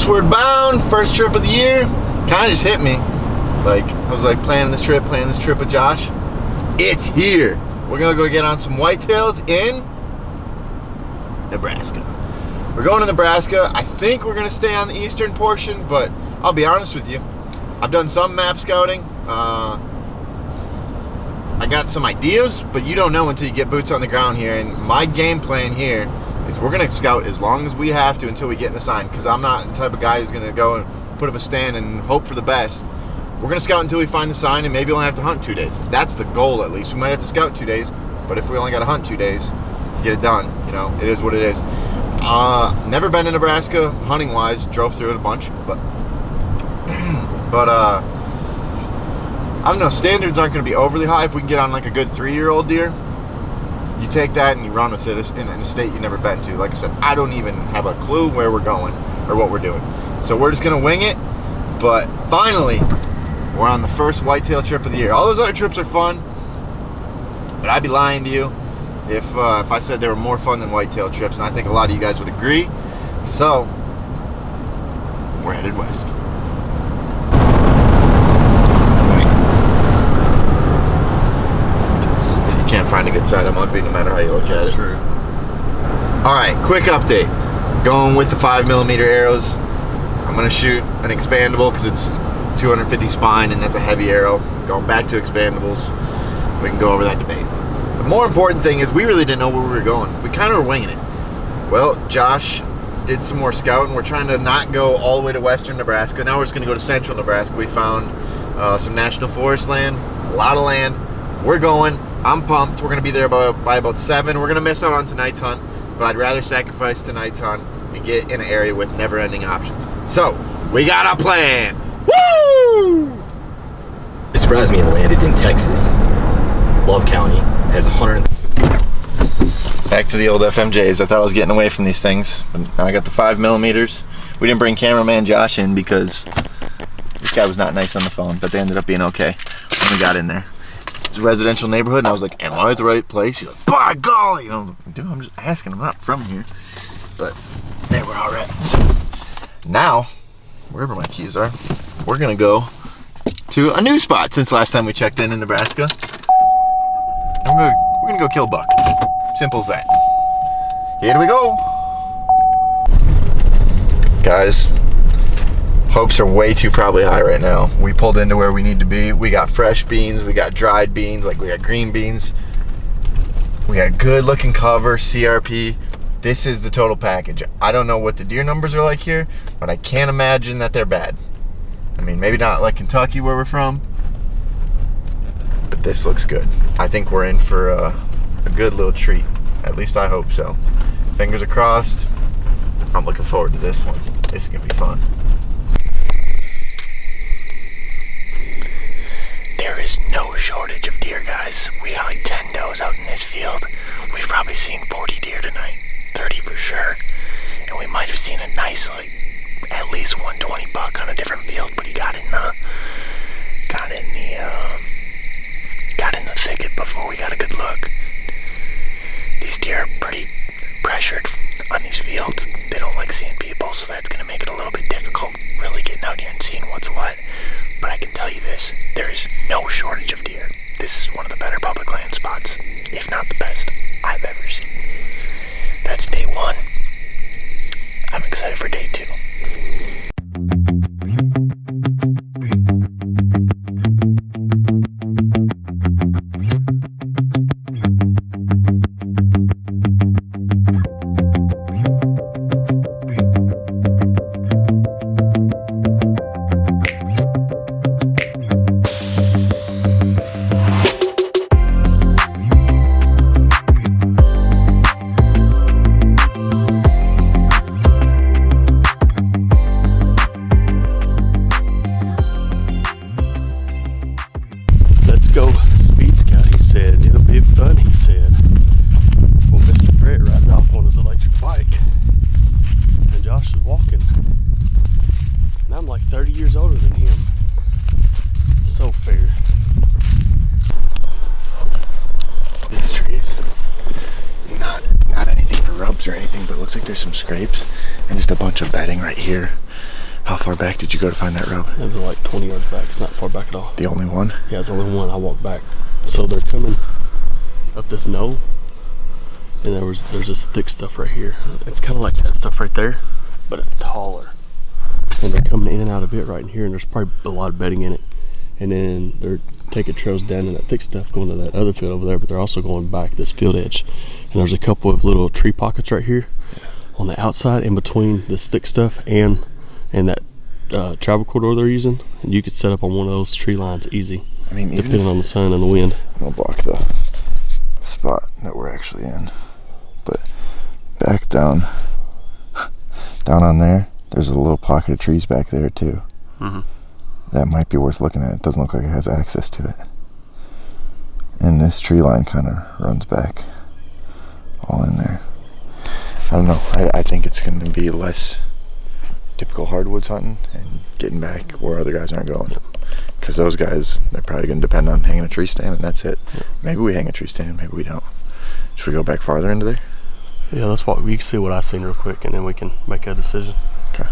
westward bound, first trip of the year. Kind of just hit me. Like, I was like planning this trip with Josh. It's here. We're gonna go get on some whitetails in Nebraska. We're going to Nebraska. I think we're gonna stay on the eastern portion, but I'll be honest with you. I've done some map scouting. I got some ideas, but you don't know until you get boots on the ground here. And my game plan here is we're gonna scout as long as we have to until we get in the sign, because I'm not the type of guy who's gonna go and put up a stand and hope for the best. We're gonna scout until we find the sign, and maybe we'll have to hunt 2 days. That's the goal, at least. We might have to scout 2 days, but if we only got to hunt 2 days to get it done, you know, it is what it is. Never been to Nebraska hunting wise. Drove through it a bunch, but I don't know, standards aren't going to be overly high. If we can get on like a good 3-year-old deer, you take that and you run with it in a state you've never been to. Like I said, I don't even have a clue where we're going or what we're doing. So we're just going to wing it. But finally, we're on the first whitetail trip of the year. All those other trips are fun, but I'd be lying to you if I said they were more fun than whitetail trips, and I think a lot of you guys would agree. So we're headed west. Can't find a good side. I'm ugly no matter how you look at it. That's true. All right, quick update. Going with the 5mm arrows. I'm gonna shoot an expandable because it's 250 spine and that's a heavy arrow. Going back to expandables. We can go over that debate. The more important thing is we really didn't know where we were going. We kind of were winging it. Well, Josh did some more scouting. We're trying to not go all the way to western Nebraska. Now we're just gonna go to central Nebraska. We found some national forest land, a lot of land. We're going. I'm pumped. We're going to be there by about 7. We're going to miss out on tonight's hunt, but I'd rather sacrifice tonight's hunt and get in an area with never-ending options. So, we got a plan. Woo! It surprised me and landed in Texas. Love County has 100. Back to the old FMJs. I thought I was getting away from these things, but now I got the 5mm. We didn't bring cameraman Josh in because this guy was not nice on the phone, but they ended up being okay when we got in there. It's a residential neighborhood, and I was like, am I at the right place? He's like, by golly! You know, dude, I'm just asking. I'm not from here. But they were all right. So now, wherever my keys are, we're going to go to a new spot since last time we checked in Nebraska. And we're going to go kill a buck. Simple as that. Here we go. Guys, hopes are way too probably high right now. We pulled into where we need to be. We got fresh beans, we got dried beans, like we got green beans. We got good looking cover, CRP. This is the total package. I don't know what the deer numbers are like here, but I can't imagine that they're bad. I mean, maybe not like Kentucky where we're from, but this looks good. I think we're in for a good little treat. At least I hope so. Fingers are crossed. I'm looking forward to this one. This is gonna be fun. There is no shortage of deer, guys. We got like 10 does out in this field. We've probably seen 40 deer tonight, 30 for sure. And we might have seen a nice, like, at least 120 buck on a different field, but he got in the thicket before we got a good look. These deer are pretty pressured on these fields. They don't like seeing people, so that's gonna make it a little bit difficult really getting out here and seeing what's what. But I can tell you this, there is no shortage of deer. This is one of the better public land spots, if not the best I've ever seen. That's day 1. I'm excited for day 2. like 30 years older than him. So fair. These trees, not anything for rubs or anything, but it looks like there's some scrapes and just a bunch of bedding right here. How far back did you go to find that rub? It was like 20 yards back. It's not far back at all. The only one? Yeah, it's only one. I walked back. So they're coming up this knoll, and there's this thick stuff right here. It's kind of like that stuff right there, but it's taller. And they're coming in and out of it right in here, and there's probably a lot of bedding in it. And then they're taking trails down in that thick stuff going to that other field over there, but they're also going back this field edge. And there's a couple of little tree pockets right here on the outside in between this thick stuff and that travel corridor they're using. And you could set up on one of those tree lines easy, I mean, depending on the sun and the wind. We'll block the spot that we're actually in. But back down on there, there's a little pocket of trees back there too. Mm-hmm. That might be worth looking at. It doesn't look like it has access to it. And this tree line kind of runs back all in there. I don't know. I think it's going to be less typical hardwoods hunting and getting back where other guys aren't going. Because those guys, they're probably going to depend on hanging a tree stand, and that's it. Maybe we hang a tree stand, maybe we don't. Should we go back farther into there? Yeah, let's walk. We can see what I seen real quick, and then we can make a decision. Okay.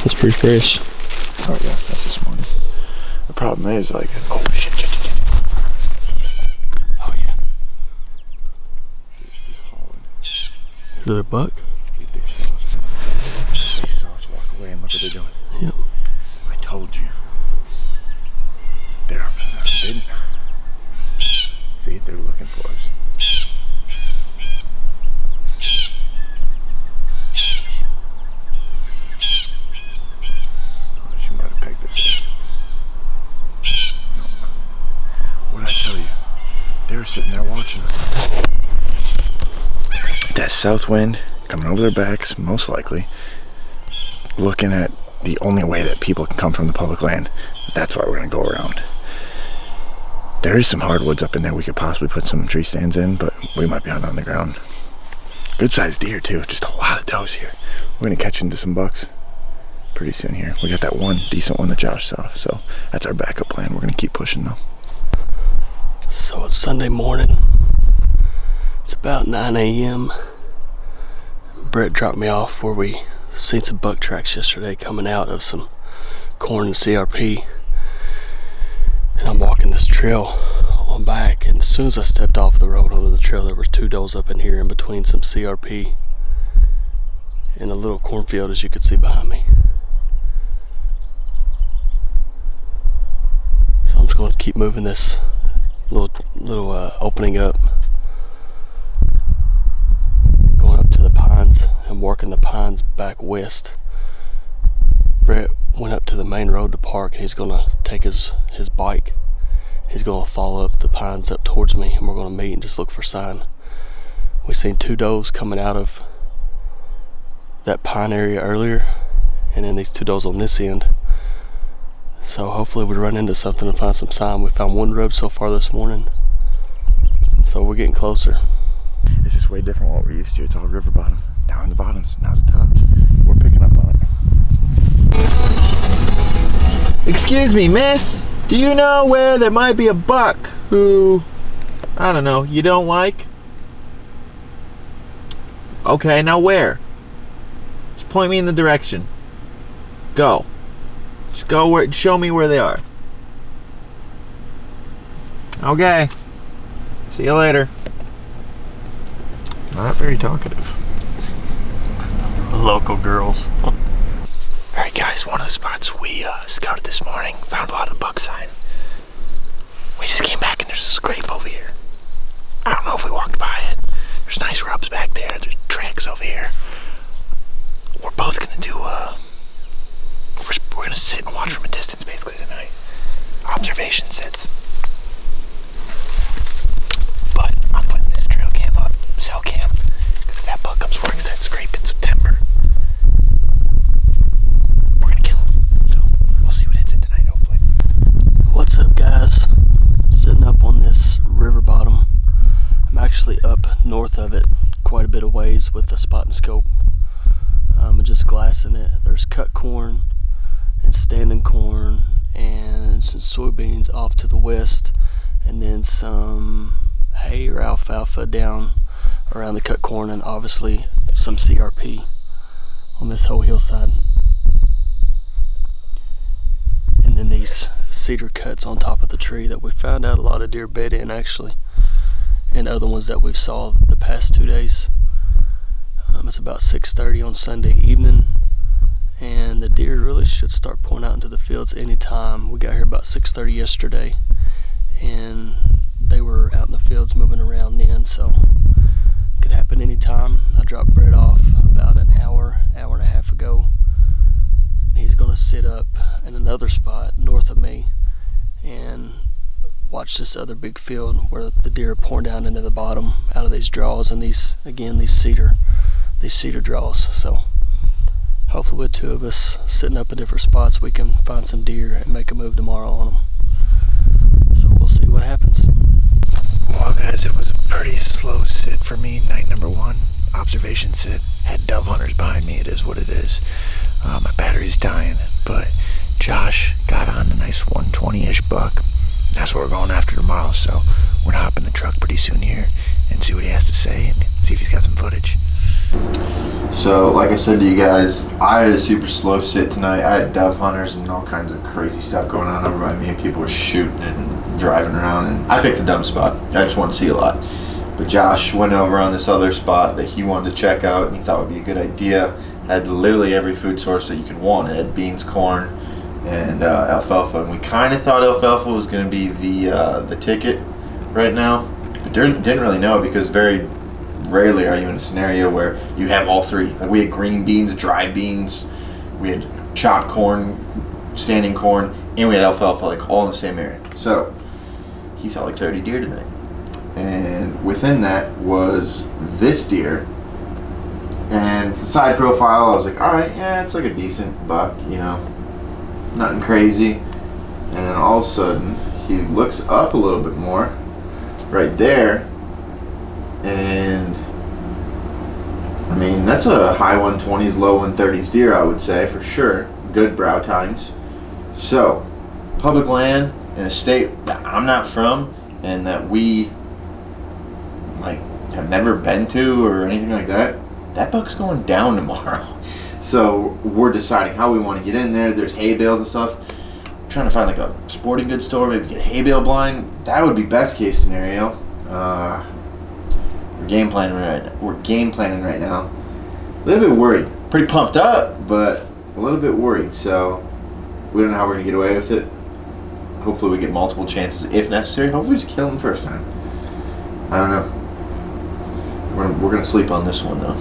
That's pretty fresh. Oh yeah, that's this morning. The problem is like, oh shit. Oh yeah. He's hauling. Is it a buck? Dude, they saw us. They saw us walk away, and look what they're doing. Yep. I told you. They're hidden. See, they're looking for us. Oh, she might have pegged us. No. What did I tell you? They were sitting there watching us. That south wind coming over their backs, most likely, looking at the only way that people can come from the public land. That's why we're going to go around. There is some hardwoods up in there we could possibly put some tree stands in, but we might be hunting on the ground. Good sized deer too, just a lot of does here. We're going to catch into some bucks pretty soon here. We got that one decent one that Josh saw, so that's our backup plan. We're going to keep pushing though. So it's Sunday morning. It's about 9 a.m. Brett dropped me off where we seen some buck tracks yesterday coming out of some corn and CRP. And I'm walking this trail on back, and as soon as I stepped off the road onto the trail, there were two does up in here in between some CRP and a little cornfield, as you could see behind me. So I'm just going to keep moving this little opening up, going up to the pines and working the pines back west. Brett went up to the main road to park, and he's gonna take his bike. He's gonna follow up the pines up towards me, and we're gonna meet and just look for sign. We seen two does coming out of that pine area earlier, and then these two does on this end. So hopefully we run into something and find some sign. We found one rub so far this morning, so we're getting closer. This is way different from what we're used to. It's all river bottom. Down in the bottoms, now the tops. We're picking up on it. Excuse me, miss. Do you know where there might be a buck who, I don't know, you don't like? Okay, now where? Just point me in the direction. Go. Just go where, show me where they are. Okay. See you later. Not very talkative. Local girls. Alright guys, one of the spots we scouted this morning, found a lot of buck sign. We just came back and there's a scrape over here. I don't know if we walked by it. There's nice rubs back there, there's tracks over here. We're both gonna do, we're gonna sit and watch from a distance basically tonight. Observation sits. But I'm putting this trail cam up, cell cam, because if that buck comes works that scrape in September, we're gonna kill him. So we'll see what hits it tonight, hopefully. What's up, guys? Sitting up on this river bottom. I'm actually up north of it quite a bit of ways with the spot and scope. I'm just glassing it. There's cut corn and standing corn and some soybeans off to the west, and then some hay or alfalfa down around the cut corn, and obviously some CRP on this whole hillside. And then these cedar cuts on top of the tree that we found out a lot of deer bed in, actually, and other ones that we've saw the past 2 days. It's about 6:30 on Sunday evening, and the deer really should start pouring out into the fields anytime. We got here about 6:30 yesterday, and they were out in the fields moving around then, so it could happen anytime. I dropped Brett off about an hour and a half ago. He's going to sit up in another spot north of me and watch this other big field where the deer are pouring down into the bottom out of these draws, and these cedar draws. So hopefully with two of us sitting up in different spots, we can find some deer and make a move tomorrow on them. So we'll see what happens. Well, guys, it was a pretty slow sit for me. Night number 1, observation sit. Had dove hunters behind me. It is what it is. My battery's dying, but Josh got on a nice 120-ish buck. That's what we're going after tomorrow, so we're gonna hop in the truck pretty soon here and see what he has to say and see if he's got some footage. So, like I said to you guys, I had a super slow sit tonight. I had dove hunters and all kinds of crazy stuff going on over by me, and people were shooting and driving around, and I picked a dumb spot. I just wanted to see a lot. But Josh went over on this other spot that he wanted to check out and he thought would be a good idea. Had literally every food source that you could want. It had beans, corn, and alfalfa. And we kind of thought alfalfa was going to be the ticket right now, but didn't really know, because very rarely are you in a scenario where you have all three. Like, we had green beans, dry beans, we had chopped corn, standing corn, and we had alfalfa, like all in the same area. So he saw like 30 deer tonight, and within that was this deer. And the side profile, I was like, all right, yeah, it's like a decent buck, you know, nothing crazy. And then all of a sudden he looks up a little bit more right there, and I mean, that's a high 120s, low 130s deer, I would say, for sure. Good brow tines. So, public land in a state that I'm not from and that we like have never been to or anything like that, that buck's going down tomorrow. So we're deciding how we want to get in there. There's hay bales and stuff. We're trying to find like a sporting goods store, maybe get a hay bale blind. That would be best case scenario. We're game planning right now. A little bit worried. Pretty pumped up, but a little bit worried. So we don't know how we're gonna get away with it. Hopefully we get multiple chances if necessary. Hopefully we just kill him the first time. I don't know. We're gonna sleep on this one though.